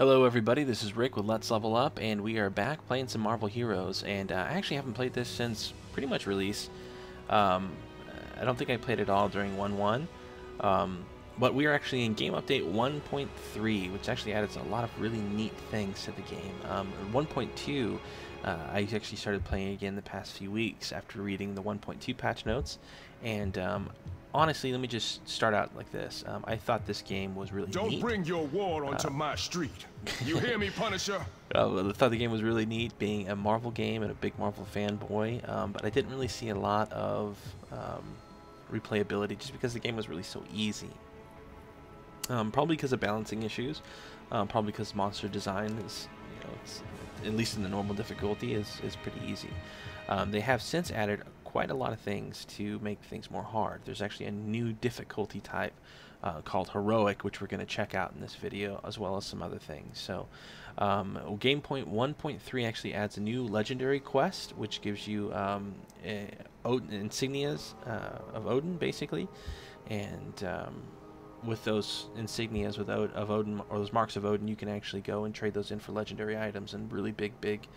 Hello everybody, this is Rick with Let's Level Up, and we are back playing some Marvel Heroes, and I actually haven't played this since pretty much release. I don't think I played it all during 1.1, but we are actually in game update 1.3, which actually added a lot of really neat things to the game. 1.2, I actually started playing again the past few weeks after reading the 1.2 patch notes, and honestly, let me just start out like this. I thought this game was really neat. Don't bring your war onto my street. You hear me, Punisher? I thought the game was really neat, being a Marvel game and a big Marvel fanboy, but I didn't really see a lot of replayability just because the game was really so easy. Probably because of balancing issues, probably because monster design is, it's, at least in the normal difficulty, is pretty easy. They have since added quite a lot of things to make things more hard. There's actually a new difficulty type called Heroic, which we're going to check out in this video, as well as some other things. So game point 1.3 actually adds a new legendary quest, which gives you insignias of Odin, basically, and with those insignias of Odin, or those marks of Odin, you can actually go and trade those in for legendary items and really big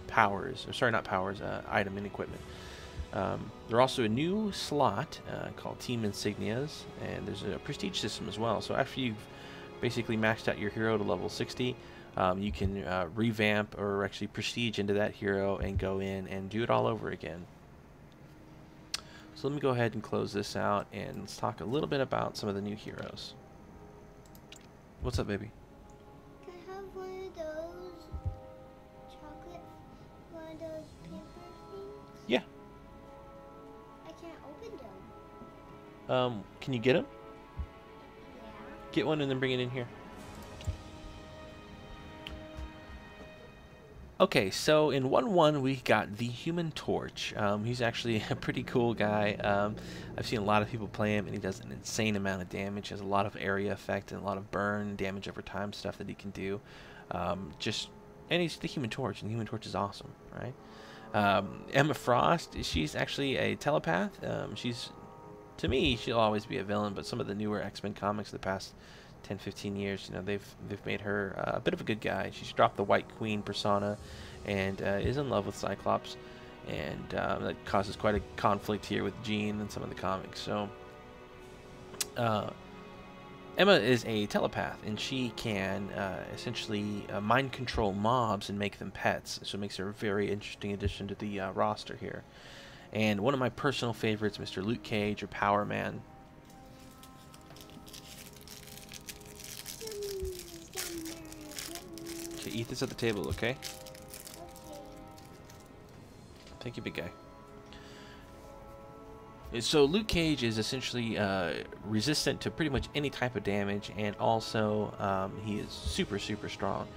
powers, or sorry, not powers, item and equipment. There's also a new slot called Team Insignias, and there's a prestige system as well. So after you've basically maxed out your hero to level 60, you can revamp or actually prestige into that hero and go in and do it all over again. So let me go ahead and close this out, and let's talk a little bit about some of the new heroes. What's up, baby? Yeah. I can't open them. Can you get them? Yeah. Get one and then bring it in here. Okay, so in 1.1 we got the Human Torch. He's actually a pretty cool guy. I've seen a lot of people play him, and he does an insane amount of damage. He has a lot of area effect and a lot of burn, damage over time stuff that he can do. And he's the Human Torch, and the Human Torch is awesome, right? Emma Frost, she's actually a telepath. To me, she'll always be a villain, but some of the newer X-Men comics of the past 10-15 years, they've made her a bit of a good guy. She's dropped the White Queen persona and is in love with Cyclops, and that causes quite a conflict here with Jean and some of the comics. So Emma is a telepath, and she can essentially mind control mobs and make them pets. So it makes her a very interesting addition to the roster here. And one of my personal favorites, Mr. Luke Cage, or Power Man. Okay, eat this at the table, okay? Thank you, big guy. So Luke Cage is essentially resistant to pretty much any type of damage, and also he is super strong.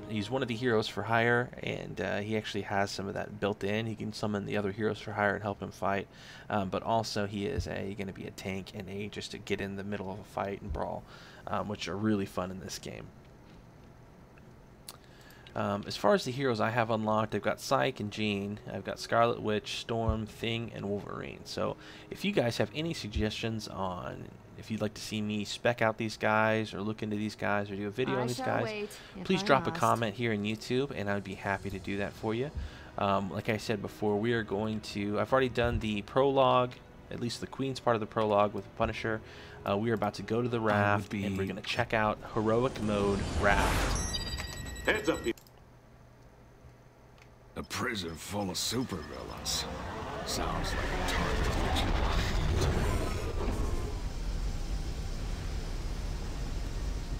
He's one of the heroes for hire, and he actually has some of that built in. He can summon the other heroes for hire and help him fight, but also he is going to be a tank and just to get in the middle of a fight and brawl, which are really fun in this game. As far as the heroes I have unlocked, I've got Psyche and Jean, I've got Scarlet Witch, Storm, Thing, and Wolverine. So if you guys have any suggestions on if you'd like to see me spec out these guys, or look into these guys, or do a video on these guys, please drop a comment here on YouTube, and I'd be happy to do that for you. Like I said before, we are going to, I've already done the prologue, at least the Queen's part of the prologue with Punisher. We are about to go to the raft, and we're going to check out Heroic Mode Raft. Heads up, people. A prison full of supervillains. Sounds like a target that you want.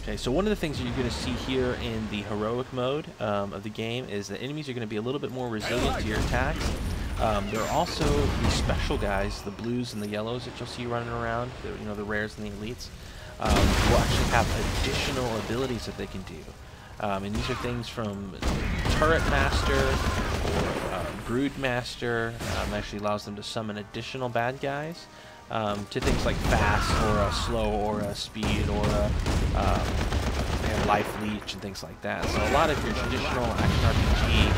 Okay, so one of the things that you're going to see here in the heroic mode of the game is that enemies are going to be a little bit more resilient to your attacks. There are also the special guys, the blues and the yellows that you'll see running around, the rares and the elites, will actually have additional abilities that they can do. And these are things from Turret Master or Brood Master. Actually allows them to summon additional bad guys, to things like Fast or a Slow or a Speed or a Life Leech and things like that. So a lot of your traditional action RPG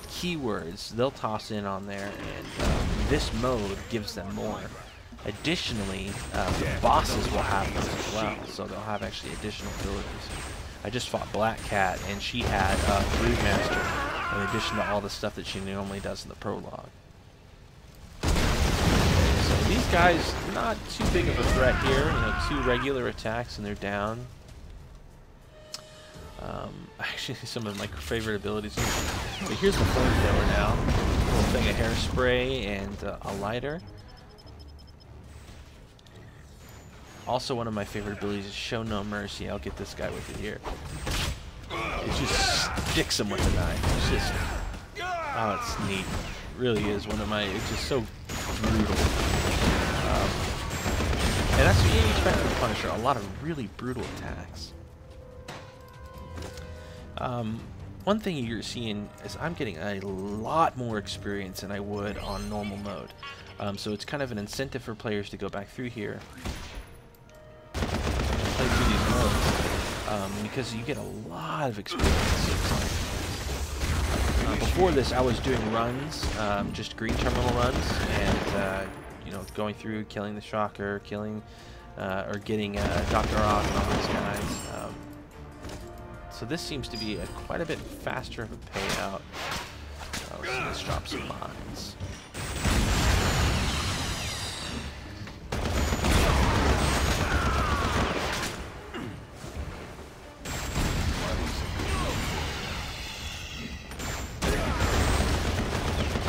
keywords they'll toss in on there, and this mode gives them more. Additionally, the bosses will have those as well, so they'll have actually additional abilities. I just fought Black Cat, and she had Broodmaster, in addition to all the stuff that she normally does in the prologue. So these guys, not too big of a threat here. You know, 2 regular attacks and they're down. Actually, some of my favorite abilities. But here's the flamethrower now. A little thing of hairspray and a lighter. Also, one of my favorite abilities is Show No Mercy. I'll get this guy with it here. It just sticks him with a knife. It's just, oh, it's neat. It really is one of my. It's just so brutal. And that's what you expect from Punisher. A lot of really brutal attacks. One thing you're seeing is I'm getting a lot more experience than I would on normal mode. So it's kind of an incentive for players to go back through here. Play through these modes, because you get a lot of experience. Before this, I was doing runs, just green terminal runs, and you know, going through, killing the Shocker, killing or getting Dr. Ock and all these guys. So this seems to be quite a bit faster of a payout. Let's drop some mines.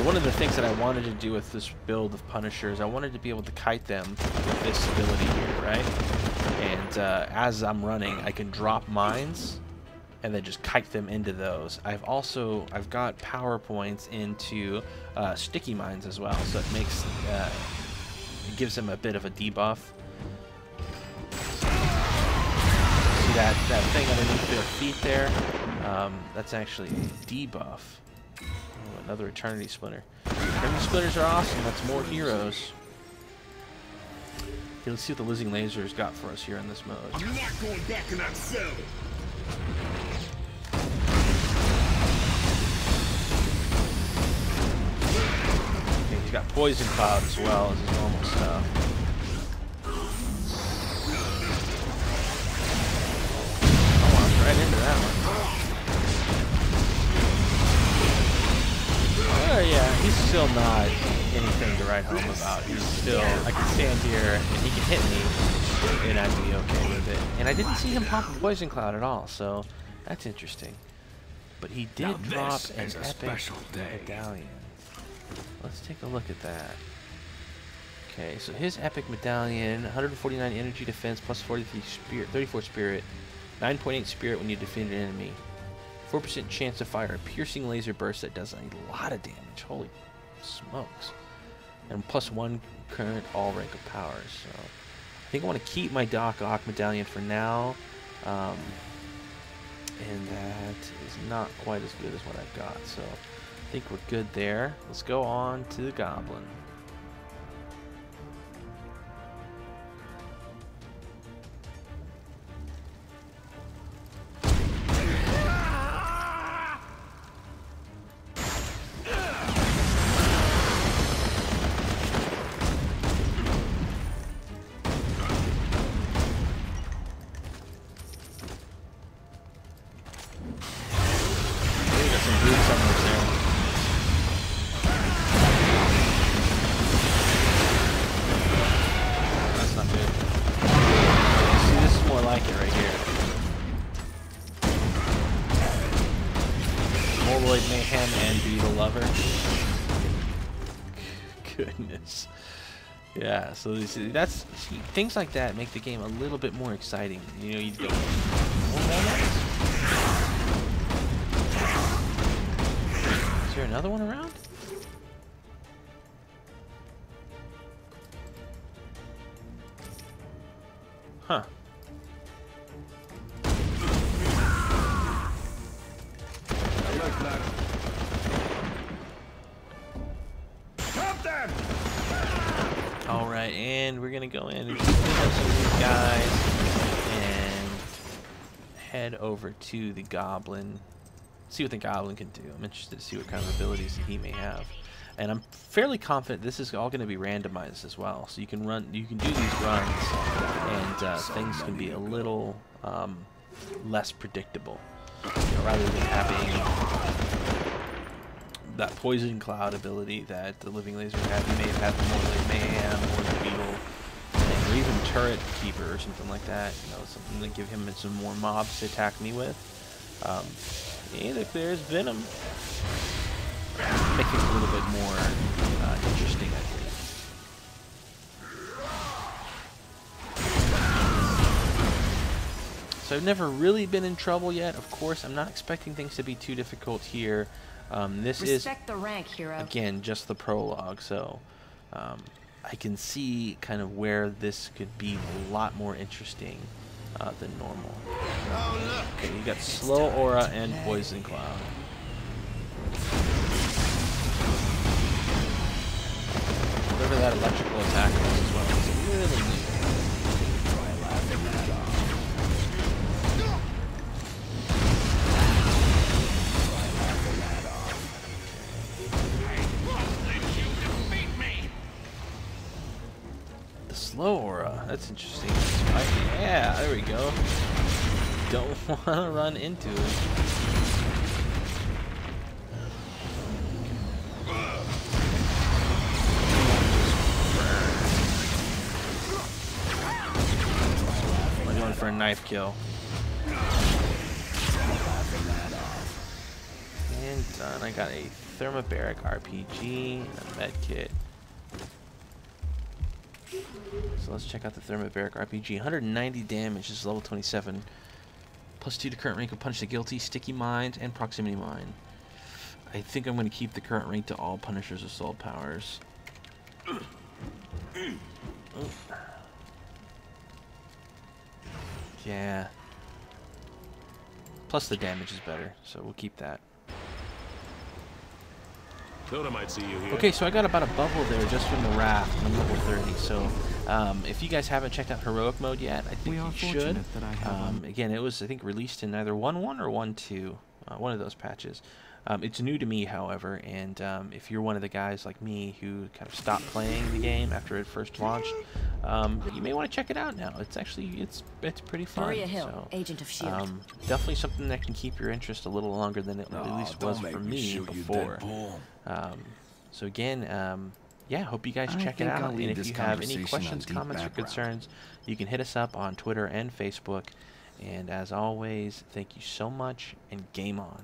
One of the things that I wanted to do with this build of Punishers, I wanted to be able to kite them with this ability here, right? And as I'm running, I can drop mines and then just kite them into those. I've got power points into sticky mines as well, so it makes it gives them a bit of a debuff. See that thing underneath their feet there? That's actually a debuff. Oh, another Eternity Splinter. Eternity Splinters are awesome. That's more heroes. Okay, let's see what the Lizing Laser's got for us here in this mode. I'm not going back in that cell. Okay, he's got Poison Cloud as well as his normal stuff. I walked right into that one. Oh yeah, he's still not anything to write home about. He's still, I can stand here and he can hit me and I'd be okay with it. And I didn't see him pop a Poison Cloud at all, so that's interesting. But he did drop an epic medallion. Let's take a look at that. Okay, so his epic medallion, 149 energy defense plus 43 spirit, 34 spirit, 9.8 spirit when you defeat an enemy. 4% chance to fire a piercing laser burst that does a lot of damage. Holy smokes. And plus 1 current all rank of powers. So I think I want to keep my Doc Ock medallion for now. And that is not quite as good as what I've got. So I think we're good there. Let's go on to the Goblin. Mayhem and Be the Lover. Goodness. Yeah, so that's things like that make the game a little bit more exciting. You know, you go. Is there another one around? Huh. Alright, and we're gonna go in and just pick up some of these guys and head over to the Goblin. See what the Goblin can do. I'm interested to see what kind of abilities that he may have. And I'm fairly confident this is all going to be randomized as well. So you can do these runs, and things can be a little less predictable. Rather than having that poison cloud ability that the living laser had, you may have had the Morley Mayhem or the Beetle, or even Turret Keeper or something like that. Something to give him some more mobs to attack me with. And if there's Venom, make it a little bit more interesting, I think. So I've never really been in trouble yet. Of course, I'm not expecting things to be too difficult here. This Respect the rank, hero. Again, just the prologue, so I can see kind of where this could be a lot more interesting than normal. Okay, you got slow aura and poison cloud. Whatever that electrical attack was as well is really neat. The slow aura, that's interesting. Yeah, there we go. Don't want to run into it. We're going for a knife kill. And done. I got a thermobaric RPG and a med kit. So let's check out the thermobaric RPG. 190 damage. This is level 27. Plus 2 to current rank of Punch the Guilty, Sticky Mind, and Proximity Mine. I think I'm going to keep the current rank to all Punisher's assault powers. Yeah. Plus the damage is better, so we'll keep that. Thought I might see you here. Okay, so I got about a bubble there just from the raft. I'm level 30, so if you guys haven't checked out heroic mode yet, I think you should. Again, it was, I think, released in either 1.1 or 1.2, one of those patches. It's new to me, however, and if you're one of the guys like me who kind of stopped playing the game after it first launched, you may want to check it out now. It's actually, it's pretty fun. Maria Hill, so, Agent of S.H.I.E.L.D. Definitely something that can keep your interest a little longer than it at least was for me before. So again, yeah, hope you guys check it out. And if you have any questions, comments, or concerns, you can hit us up on Twitter and Facebook. And as always, thank you so much, and game on.